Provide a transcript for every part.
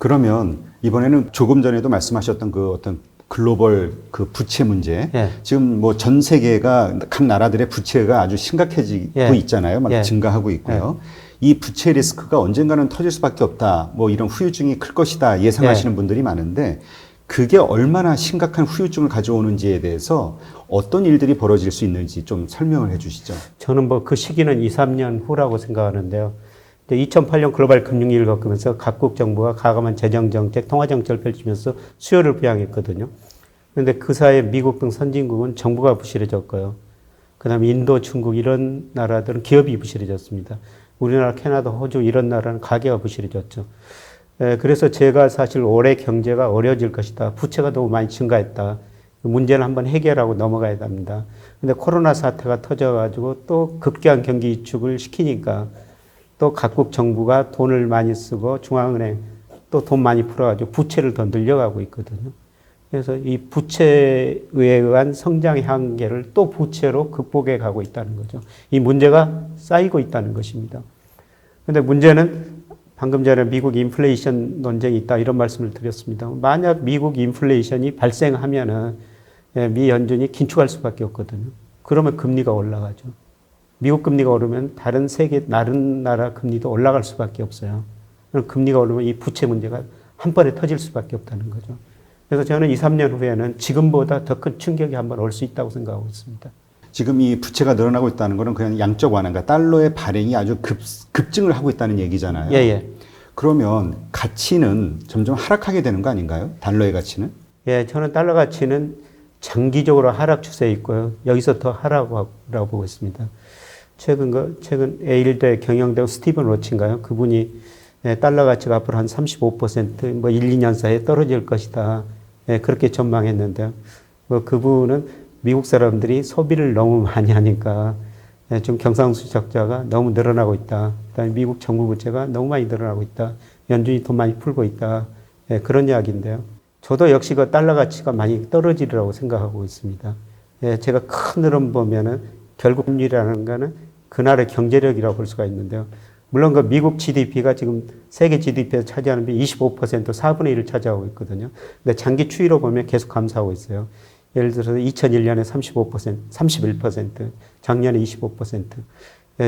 그러면 이번에는 조금 전에도 말씀하셨던 그 어떤 글로벌 그 부채 문제. 예. 지금 뭐 전 세계가 각 나라들의 부채가 아주 심각해지고 예. 있잖아요. 막 예. 증가하고 있고요. 이 부채 리스크가 언젠가는 터질 수밖에 없다. 뭐 이런 후유증이 클 것이다 예상하시는 분들이 많은데 그게 얼마나 심각한 후유증을 가져오는지에 대해서 어떤 일들이 벌어질 수 있는지 좀 설명을 해 주시죠. 저는 뭐 그 시기는 2, 3년 후라고 생각하는데요. 2008년 글로벌 금융위기를 겪으면서 각국 정부가 과감한 재정정책, 통화정책을 펼치면서 수요를 부양했거든요. 그런데 그 사이에 미국 등 선진국은 정부가 부실해졌고요. 그 다음에 인도, 중국 이런 나라들은 기업이 부실해졌습니다. 우리나라, 캐나다, 호주 이런 나라는 가계가 부실해졌죠. 그래서 제가 사실 올해 경제가 어려워질 것이다. 부채가 너무 많이 증가했다. 문제는 한번 해결하고 넘어가야 합니다. 근데 코로나 사태가 터져가지고 또 급격한 경기 위축을 시키니까 또 각국 정부가 돈을 많이 쓰고 중앙은행 또 돈 많이 풀어가지고 부채를 더 늘려가고 있거든요. 그래서 이 부채에 의한 성장의 한계를 또 부채로 극복해 가고 있다는 거죠. 이 문제가 쌓이고 있다는 것입니다. 그런데 문제는 방금 전에 미국 인플레이션 논쟁이 있다 이런 말씀을 드렸습니다. 만약 미국 인플레이션이 발생하면은 미 연준이 긴축할 수밖에 없거든요. 그러면 금리가 올라가죠. 미국 금리가 오르면 다른 나라 금리도 올라갈 수밖에 없어요. 그럼 금리가 오르면 이 부채 문제가 한 번에 터질 수밖에 없다는 거죠. 그래서 저는 2, 3년 후에는 지금보다 더 큰 충격이 한번 올 수 있다고 생각하고 있습니다. 지금 이 부채가 늘어나고 있다는 것은 그냥 양적 완화가 달러의 발행이 아주 급증을 하고 있다는 얘기잖아요. 예. 그러면 가치는 점점 하락하게 되는 거 아닌가요? 달러의 가치는? 예, 저는 달러 가치는 장기적으로 하락 추세에 있고요. 여기서 더 하락이라고 보고 있습니다. 최근 예일대 경영대 스티븐 로치인가요? 그분이 달러 가치가 앞으로 한 35% 뭐 1, 2년 사이에 떨어질 것이다. 그렇게 전망했는데요. 뭐 그분은 미국 사람들이 소비를 너무 많이 하니까 좀 경상수적자가 너무 늘어나고 있다. 그다음에 미국 정부 부채가 너무 많이 늘어나고 있다. 연준이 돈 많이 풀고 있다. 그런 이야기인데요. 저도 역시 그 달러 가치가 많이 떨어지리라고 생각하고 있습니다. 제가 큰 흐름 보면은 결국 금리라는 거는 그날의 경제력이라고 볼 수가 있는데요. 물론 그 미국 GDP가 지금 세계 GDP에서 차지하는 비 25%, 4분의 1을 차지하고 있거든요. 근데 장기 추이로 보면 계속 감소하고 있어요. 예를 들어서 2001년에 35%, 31%, 작년에 25%.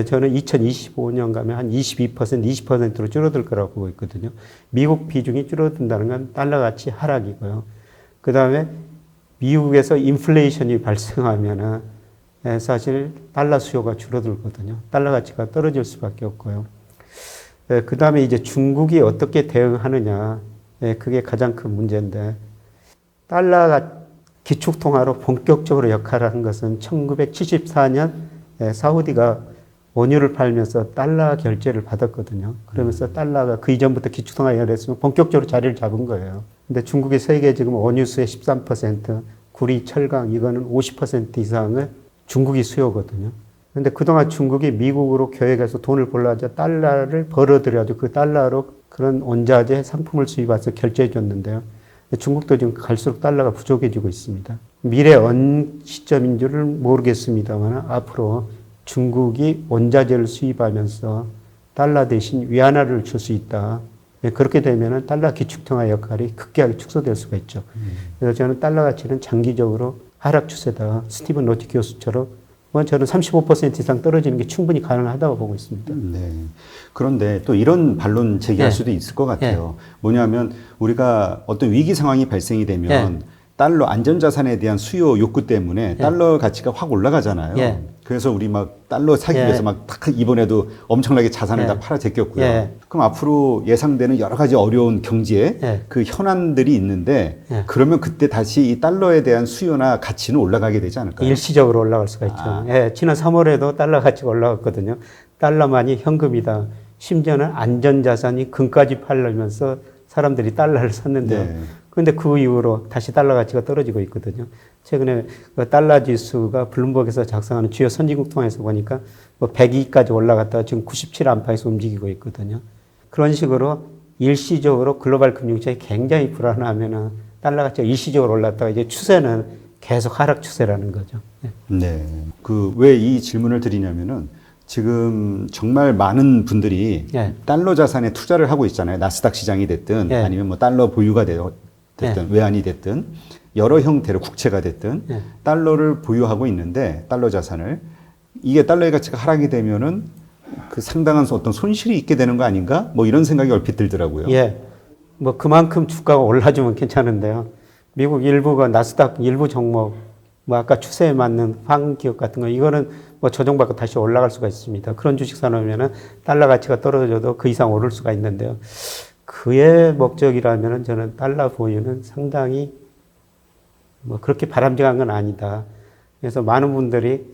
저는 2025년 가면 한 22%, 20%로 줄어들 거라고 보고 있거든요. 미국 비중이 줄어든다는 건 달러 가치 하락이고요. 그 다음에 미국에서 인플레이션이 발생하면은 사실 달러 수요가 줄어들거든요. 달러 가치가 떨어질 수밖에 없고요. 그 다음에 이제 중국이 어떻게 대응하느냐. 그게 가장 큰 문제인데, 달러가 기축통화로 본격적으로 역할하는 것은 1974년 사우디가 원유를 팔면서 달러 결제를 받았거든요. 그러면서 달러가 그 이전부터 기축통화 연했으면 본격적으로 자리를 잡은 거예요. 근데 중국이 세계 지금 원유수의 13%, 구리, 철강 이거는 50% 이상을 중국이 수요거든요. 근데 그동안 중국이 미국으로 교역해서 돈을 벌려서 달러를 벌어들여도 그 달러로 그런 원자재 상품을 수입해서 결제해 줬는데요. 중국도 지금 갈수록 달러가 부족해지고 있습니다. 미래 어느 시점인 줄은 모르겠습니다만 앞으로 중국이 원자재를 수입하면서 달러 대신 위안화를 줄 수 있다. 그렇게 되면 달러 기축통화 역할이 급격하게 축소될 수가 있죠. 그래서 저는 달러 가치는 장기적으로 하락 추세다. 스티븐 로치 교수처럼 저는 35% 이상 떨어지는 게 충분히 가능하다고 보고 있습니다. 네. 그런데 또 이런 반론 제기할 수도 있을 것 같아요. 뭐냐면 우리가 어떤 위기 상황이 발생이 되면 달러 안전자산에 대한 수요 욕구 때문에 달러 가치가 확 올라가잖아요. 그래서 우리 막 달러 사기 위해서 막 이번에도 엄청나게 자산을 다 팔아 제꼈고요. 그럼 앞으로 예상되는 여러 가지 어려운 경제 그 현안들이 있는데 그러면 그때 다시 이 달러에 대한 수요나 가치는 올라가게 되지 않을까요? 일시적으로 올라갈 수가 있죠. 지난 3월에도 달러 가치가 올라갔거든요. 달러만이 현금이다. 심지어는 안전자산이 금까지 팔려면서 사람들이 달러를 샀는데요. 그런데 그 이후로 다시 달러 가치가 떨어지고 있거든요. 최근에 그 달러 지수가 블룸버그에서 작성하는 주요 선진국 통해서 보니까 뭐 102까지 올라갔다가 지금 97 안팎에서 움직이고 있거든요. 그런 식으로 일시적으로 글로벌 금융시장이 굉장히 불안하면은 달러 가치가 일시적으로 올랐다가 이제 추세는 계속 하락 추세라는 거죠. 네. 왜 이 질문을 드리냐면은 지금 정말 많은 분들이 예. 달러 자산에 투자를 하고 있잖아요. 나스닥 시장이 됐든 예. 아니면 뭐 달러 보유가 됐든 외환이 됐든 여러 형태로 국채가 됐든 예. 달러를 보유하고 있는데 달러 자산을 이게 달러의 가치가 하락이 되면은 그 상당한 어떤 손실이 있게 되는 거 아닌가? 뭐 이런 생각이 얼핏 들더라고요. 예. 뭐 그만큼 주가가 올라주면 괜찮은데요. 미국 일부가 나스닥 일부 종목, 뭐 아까 추세에 맞는 황기업 같은 거 이거는 뭐 조정받고 다시 올라갈 수가 있습니다. 그런 주식 사놓으면은 달러 가치가 떨어져도 그 이상 오를 수가 있는데요. 그의 목적이라면은 저는 달러 보유는 상당히 뭐 그렇게 바람직한 건 아니다. 그래서 많은 분들이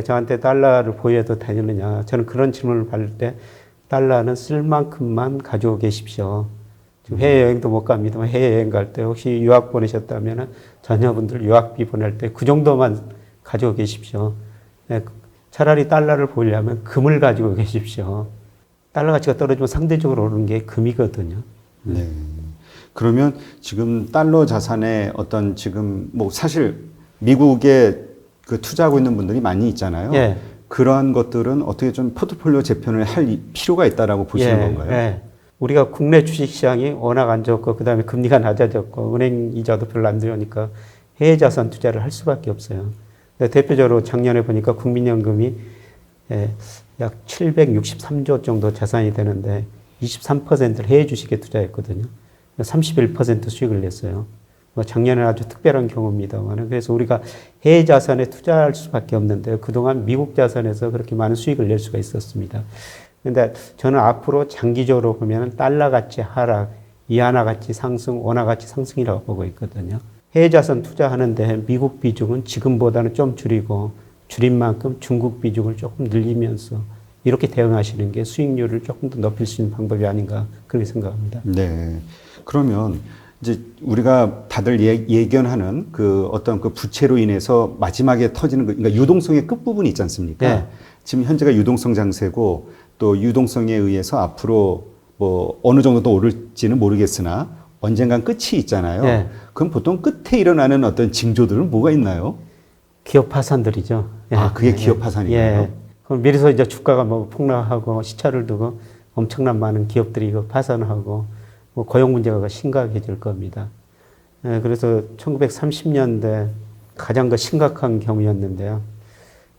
저한테 달러를 보유해도 되느냐. 저는 그런 질문을 받을 때 달러는 쓸 만큼만 가지고 계십시오. 지금 해외여행도 못 갑니다만 해외여행 갈 때 혹시 유학 보내셨다면 자녀분들 유학비 보낼 때 그 정도만 가지고 계십시오. 차라리 달러를 보려면 금을 가지고 계십시오. 달러 가치가 떨어지면 상대적으로 오르는 게 금이거든요. 네. 그러면 지금 달러 자산의 어떤 지금 뭐 사실 미국에 그 투자하고 있는 분들이 많이 있잖아요. 예. 그러한 것들은 어떻게 좀 포트폴리오 재편을 할 필요가 있다라고 보시는 건가요? 예. 우리가 국내 주식시장이 워낙 안 좋고 그다음에 금리가 낮아졌고 은행 이자도 별로 안 들어오니까 해외 자산 투자를 할 수밖에 없어요. 대표적으로 작년에 보니까 국민연금이 약 763조 정도 자산이 되는데 23%를 해외 주식에 투자했거든요. 31% 수익을 냈어요. 작년에 아주 특별한 경우입니다만 그래서 우리가 해외 자산에 투자할 수밖에 없는데 그동안 미국 자산에서 그렇게 많은 수익을 낼 수가 있었습니다. 그런데 저는 앞으로 장기적으로 보면 달러 가치 하락, 이하나 가치 상승, 원화 가치 상승이라고 보고 있거든요. 해외 자산 투자하는데 미국 비중은 지금보다는 좀 줄이고 줄인 만큼 중국 비중을 조금 늘리면서 이렇게 대응하시는 게 수익률을 조금 더 높일 수 있는 방법이 아닌가 그렇게 생각합니다. 네. 그러면 이제 우리가 다들 예견하는 그 어떤 그 부채로 인해서 마지막에 터지는 그러니까 유동성의 끝부분이 있지 않습니까? 네. 지금 현재가 유동성 장세고 또 유동성에 의해서 앞으로 뭐 어느 정도 더 오를지는 모르겠으나 언젠간 끝이 있잖아요. 네. 그럼 보통 끝에 일어나는 어떤 징조들은 뭐가 있나요? 기업 파산들이죠. 아, 그게 기업 파산이에요? 예. 그럼 미래서 이제 주가가 뭐 폭락하고 시차를 두고 엄청난 많은 기업들이 이거 파산하고 뭐 고용 문제가 심각해질 겁니다. 예, 그래서 1930년대 가장 그 심각한 경우였는데요.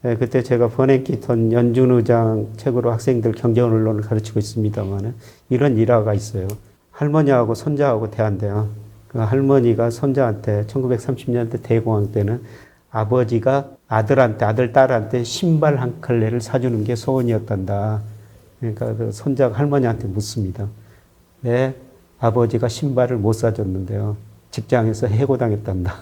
예, 그때 제가 버냉키턴 연준 의장 책으로 학생들 경제론을 가르치고 있습니다만 이런 일화가 있어요. 할머니하고 손자하고 대화인데요. 그 할머니가 손자한테 1930년대 대공황 때는 아버지가 아들한테 아들 딸한테 신발 한 켤레를 사주는 게 소원이었단다. 그러니까 그 손자가 할머니한테 묻습니다. 왜 아버지가 신발을 못 사줬는데요. 직장에서 해고당했단다.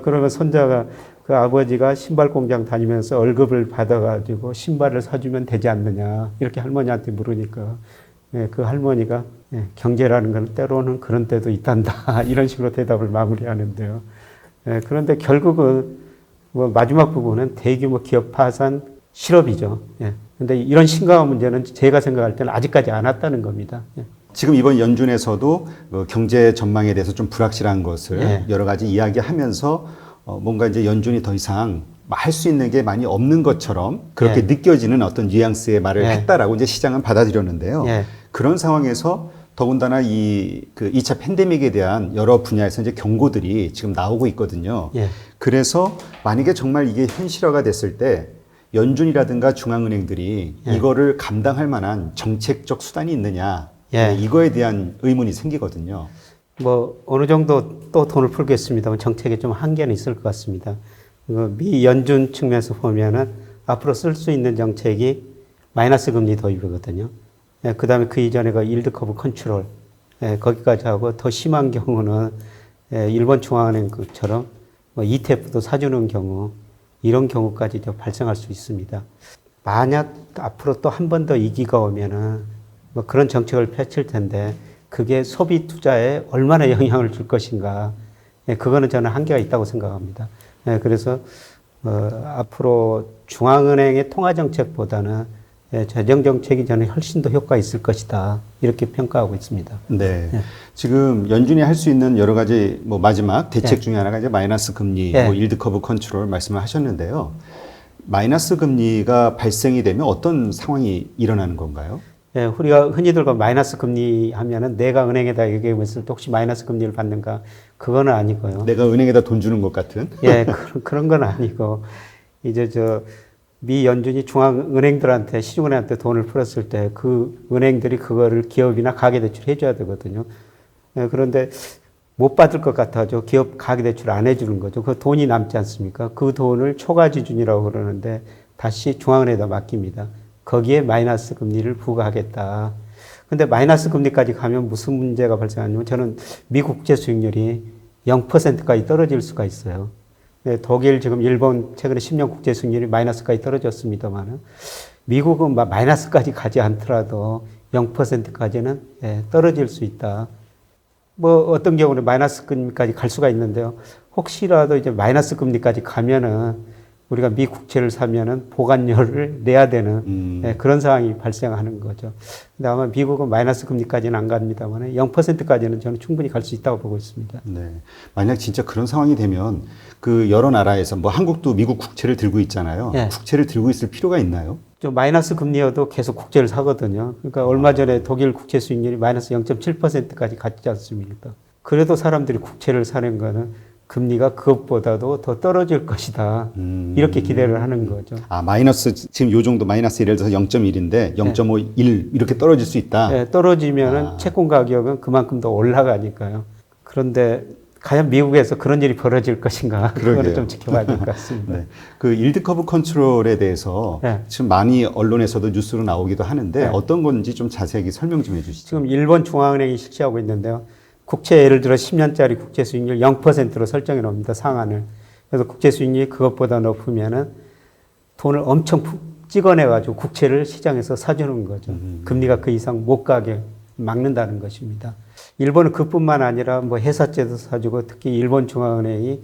그러면 손자가 그 아버지가 신발 공장 다니면서 월급을 받아가지고 신발을 사주면 되지 않느냐 이렇게 할머니한테 물으니까 그 할머니가 경제라는 건 때로는 그런 때도 있단다 이런 식으로 대답을 마무리하는데요. 그런데 결국은 뭐 마지막 부분은 대규모 기업 파산 실업이죠. 그런데 이런 심각한 문제는 제가 생각할 때는 아직까지 안 왔다는 겁니다. 지금 이번 연준에서도 경제 전망에 대해서 좀 불확실한 것을 여러 가지 이야기하면서 뭔가 이제 연준이 더 이상 할 수 있는 게 많이 없는 것처럼 그렇게 느껴지는 어떤 뉘앙스의 말을 했다라고 이제 시장은 받아들였는데요. 그런 상황에서 더군다나 그 2차 팬데믹에 대한 여러 분야에서 이제 경고들이 지금 나오고 있거든요. 그래서 만약에 정말 이게 현실화가 됐을 때 연준이라든가 중앙은행들이 이거를 감당할 만한 정책적 수단이 있느냐 이거에 대한 의문이 생기거든요. 뭐 어느 정도 또 돈을 풀겠습니다만 정책에 좀 한계는 있을 것 같습니다. 미 연준 측면에서 보면은 앞으로 쓸 수 있는 정책이 마이너스 금리 도입이거든요. 그 다음에 그 이전에 그 일드 커브 컨트롤 거기까지 하고 더 심한 경우는 일본 중앙은행처럼 뭐 ETF도 사주는 경우 이런 경우까지 발생할 수 있습니다. 만약 앞으로 또 한 번 더 위기가 오면은 뭐 그런 정책을 펼칠 텐데 그게 소비 투자에 얼마나 영향을 줄 것인가 그거는 저는 한계가 있다고 생각합니다. 그래서 앞으로 중앙은행의 통화 정책보다는 재정 정책이 저는 훨씬 더 효과 있을 것이다 이렇게 평가하고 있습니다. 네, 지금 연준이 할 수 있는 여러 가지 뭐 마지막 대책 중에 하나가 이제 마이너스 금리, 뭐 일드 커브 컨트롤 말씀을 하셨는데요. 마이너스 금리가 발생이 되면 어떤 상황이 일어나는 건가요? 예, 우리가 흔히들 그 마이너스 금리 하면은 내가 은행에다 얘기했을 때 혹시 마이너스 금리를 받는가? 그거는 아니고요. 내가 은행에다 돈 주는 것 같은? 예, 그런 건 아니고 이제 미 연준이 중앙은행들한테 시중은행한테 돈을 풀었을 때 그 은행들이 그거를 기업이나 가계대출 해줘야 되거든요. 예, 그런데 못 받을 것 같아죠. 기업 가계대출 안 해주는 거죠. 그 돈이 남지 않습니까? 그 돈을 초과지준이라고 그러는데 다시 중앙은행에다 맡깁니다. 거기에 마이너스 금리를 부과하겠다. 근데 마이너스 금리까지 가면 무슨 문제가 발생하냐면 저는 미국 국채 수익률이 0%까지 떨어질 수가 있어요. 네, 독일, 지금 일본 최근에 10년 국제 수익률이 마이너스까지 떨어졌습니다만 미국은 마이너스까지 가지 않더라도 0%까지는 떨어질 수 있다. 뭐 어떤 경우는 마이너스 금리까지 갈 수가 있는데요. 혹시라도 이제 마이너스 금리까지 가면은 우리가 미 국채를 사면은 보관료를 내야 되는 그런 상황이 발생하는 거죠. 근데 아마 미국은 마이너스 금리까지는 안 갑니다만 0%까지는 저는 충분히 갈 수 있다고 보고 있습니다. 네. 만약 진짜 그런 상황이 되면 그 여러 나라에서 뭐 한국도 미국 국채를 들고 있잖아요. 예. 국채를 들고 있을 필요가 있나요? 좀 마이너스 금리여도 계속 국채를 사거든요. 그러니까 얼마 전에 독일 국채 수익률이 마이너스 0.7%까지 갔지 않습니까? 그래도 사람들이 국채를 사는 거는 금리가 그것보다도 더 떨어질 것이다. 이렇게 기대를 하는 거죠. 아, 마이너스, 지금 요 정도 마이너스 예를 들어서 0.1인데 0.5, 1 이렇게 떨어질 수 있다. 네, 떨어지면은 채권 가격은 그만큼 더 올라가니까요. 그런데 과연 미국에서 그런 일이 벌어질 것인가? 그거를 좀 지켜봐야 될 것 같습니다. 네. 그 일드 커브 컨트롤에 대해서 네. 지금 많이 언론에서도 뉴스로 나오기도 하는데 네. 어떤 건지 좀 자세하게 설명 좀 해주시죠. 지금 일본 중앙은행이 실시하고 있는데요. 국채 예를 들어 10년짜리 국채 수익률 0%로 설정해 놓습니다. 상한을. 그래서 국채 수익률이 그것보다 높으면은 돈을 엄청 찍어내 가지고 국채를 시장에서 사주는 거죠. 금리가 그 이상 못 가게 막는다는 것입니다. 일본은 그뿐만 아니라 뭐 회사채도 사주고 특히 일본 중앙은행이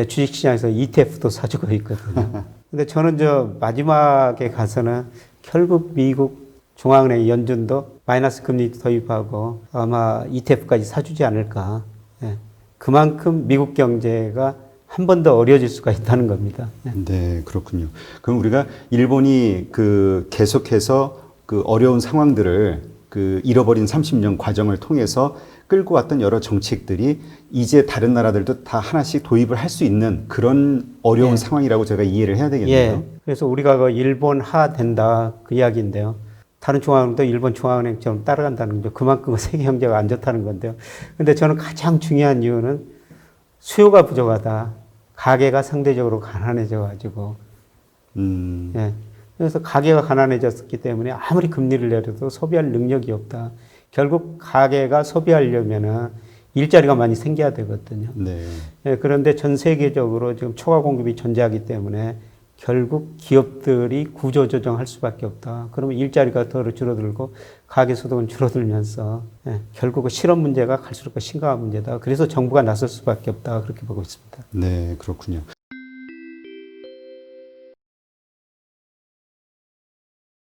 주식시장에서 ETF도 사주고 있거든요. 근데 저는 마지막에 가서는 결국 미국 중앙은행 연준도 마이너스 금리 도입하고 아마 ETF까지 사주지 않을까. 예. 그만큼 미국 경제가 한 번 더 어려워질 수가 있다는 겁니다. 예. 네, 그렇군요. 그럼 우리가 일본이 그 계속해서 그 어려운 상황들을 그 잃어버린 30년 과정을 통해서 끌고 왔던 여러 정책들이 이제 다른 나라들도 다 하나씩 도입을 할 수 있는 그런 어려운 상황이라고 제가 이해를 해야 되겠네요. 예. 그래서 우리가 그 일본화 된다 그 이야기인데요. 다른 중앙은행도 일본 중앙은행처럼 따라간다는 거죠. 그만큼 세계 경제가 안 좋다는 건데요. 근데 저는 가장 중요한 이유는 수요가 부족하다. 가계가 상대적으로 가난해져 가지고. 예. 그래서 가계가 가난해졌기 때문에 아무리 금리를 내려도 소비할 능력이 없다. 결국 가계가 소비하려면은 일자리가 많이 생겨야 되거든요. 네. 예, 그런데 전 세계적으로 지금 초과 공급이 존재하기 때문에 결국 기업들이 구조 조정할 수밖에 없다. 그러면 일자리가 더 줄어들고 가계 소득은 줄어들면서 결국은 실업 문제가 갈수록 심각한 문제다. 그래서 정부가 나설 수밖에 없다. 그렇게 보고 있습니다. 네, 그렇군요.